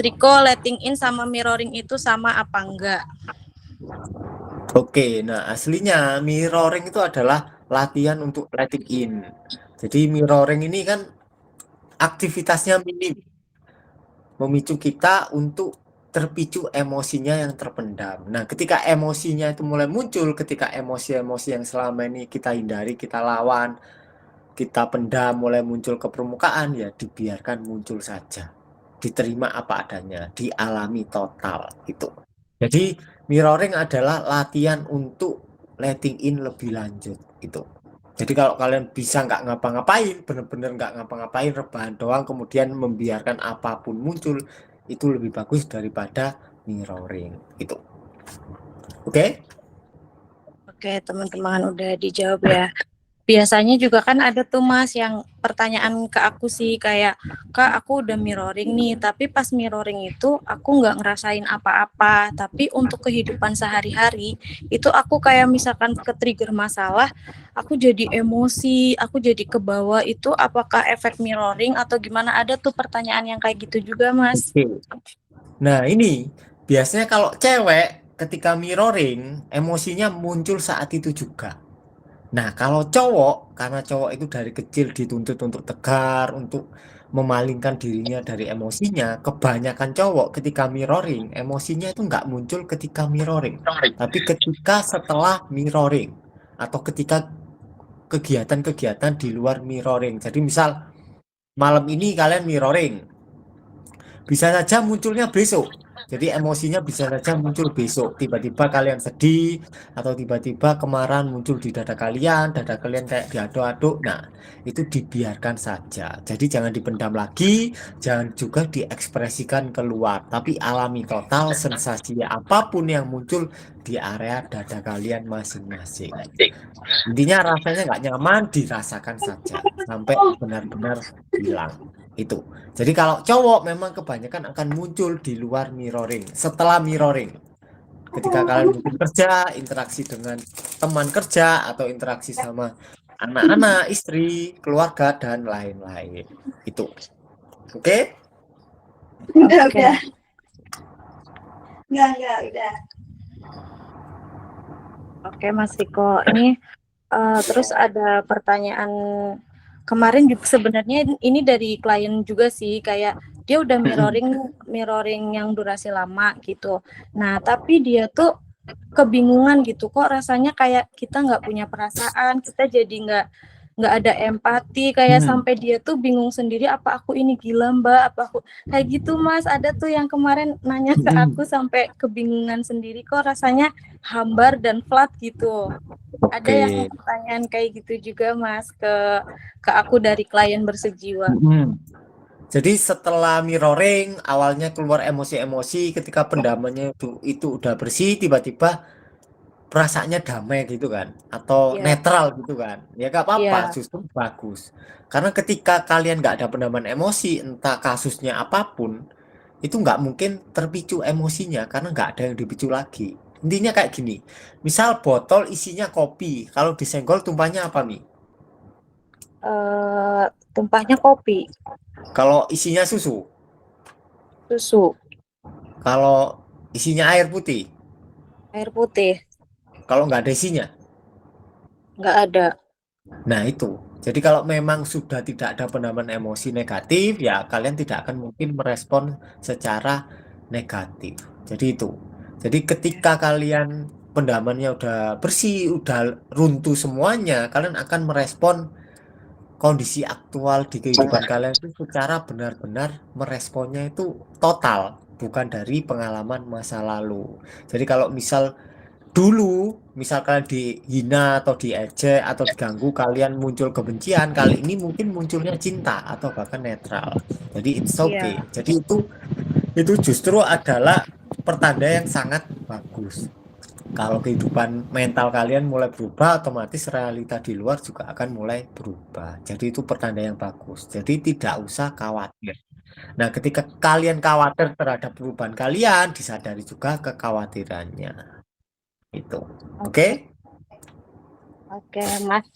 Riko, letting in sama mirroring itu sama apa enggak? Oke, nah aslinya mirroring itu adalah latihan untuk letting in. Jadi mirroring ini kan aktivitasnya minim, memicu kita untuk terpicu emosinya yang terpendam. Nah, ketika emosinya itu mulai muncul, ketika emosi-emosi yang selama ini kita hindari, kita lawan, kita pendam mulai muncul ke permukaan, ya dibiarkan muncul saja. Diterima apa adanya, dialami total gitu. Jadi mirroring adalah latihan untuk letting in lebih lanjut gitu. Jadi kalau kalian bisa nggak ngapa-ngapain, bener-bener nggak ngapa-ngapain, rebahan doang, kemudian membiarkan apapun muncul, itu lebih bagus daripada mirroring gitu. Oke? Oke, teman-teman udah dijawab ya. Biasanya juga kan ada tuh Mas yang pertanyaan ke aku sih kayak, Kak aku udah mirroring nih, tapi pas mirroring itu aku nggak ngerasain apa-apa, tapi untuk kehidupan sehari-hari itu aku kayak misalkan ke trigger masalah, aku jadi emosi, aku jadi ke bawah, itu apakah efek mirroring atau gimana? Ada tuh pertanyaan yang kayak gitu juga Mas. Oke. Nah ini biasanya kalau cewek ketika mirroring, emosinya muncul saat itu juga. Nah, kalau cowok, karena cowok itu dari kecil dituntut untuk tegar, untuk memalingkan dirinya dari emosinya, kebanyakan cowok ketika mirroring, emosinya itu nggak muncul ketika mirroring, tapi ketika setelah mirroring, atau ketika kegiatan-kegiatan di luar mirroring. Jadi misal, malam ini kalian mirroring, bisa saja munculnya besok. Jadi emosinya bisa saja muncul besok. Tiba-tiba kalian sedih atau tiba-tiba kemarahan muncul di dada kalian kayak diaduk-aduk. Nah, itu dibiarkan saja. Jadi jangan dipendam lagi, jangan juga diekspresikan keluar, tapi alami total sensasi apapun yang muncul di area dada kalian masing-masing. Intinya rasanya nggak nyaman, dirasakan saja sampai benar-benar hilang. Itu. Jadi kalau cowok memang kebanyakan akan muncul di luar mirroring, setelah mirroring. Ketika kalian mungkin kerja, interaksi dengan teman kerja atau interaksi sama anak-anak, istri, keluarga dan lain-lain. Itu. Oke? Udah. Enggak, udah. Oke Mas Riko, ini terus ada pertanyaan kemarin juga sebenarnya ini dari klien juga sih, kayak dia udah mirroring yang durasi lama gitu. Nah, tapi dia tuh kebingungan gitu, kok rasanya kayak kita nggak punya perasaan, kita jadi nggak ada empati, kayak sampai dia tuh bingung sendiri, apa aku ini gila Mbak, apa aku kayak gitu Mas. Ada tuh yang kemarin nanya ke aku sampai kebingungan sendiri, kok rasanya hambar dan flat gitu. Ada yang Oke. pertanyaan kayak gitu juga Mas ke aku dari klien bersejiwa. Jadi setelah mirroring, awalnya keluar emosi-emosi, ketika pendamannya itu udah bersih, tiba-tiba perasaannya damai gitu kan, atau Ya, netral gitu kan, ya gak apa-apa, ya, justru bagus. Karena ketika kalian nggak ada pendaman emosi, entah kasusnya apapun, itu nggak mungkin terpicu emosinya, karena nggak ada yang dipicu lagi. Intinya kayak gini, misal botol isinya kopi, kalau disenggol tumpahnya apa nih? tumpahnya kopi, Kalau isinya susu, susu, kalau isinya air putih, air putih, kalau nggak ada isinya. nggak ada. Nah, itu. Jadi kalau memang sudah tidak ada pendaman emosi negatif, ya kalian tidak akan mungkin merespon secara negatif. Jadi itu. Jadi ketika kalian pendamannya udah bersih, udah runtuh semuanya, kalian akan merespon kondisi aktual di kehidupan kalian itu secara benar-benar meresponnya itu total, bukan dari pengalaman masa lalu. Jadi kalau misal dulu misalkan dihina atau diejek atau diganggu kalian muncul kebencian, kali ini mungkin munculnya cinta atau bahkan netral, jadi it's okay. Iya, Jadi itu justru adalah pertanda yang sangat bagus. Kalau kehidupan mental kalian mulai berubah, otomatis realita di luar juga akan mulai berubah. Jadi itu pertanda yang bagus, jadi tidak usah khawatir. Nah, ketika kalian khawatir terhadap perubahan kalian, disadari juga kekhawatirannya itu. Oke? oke, oke Mas.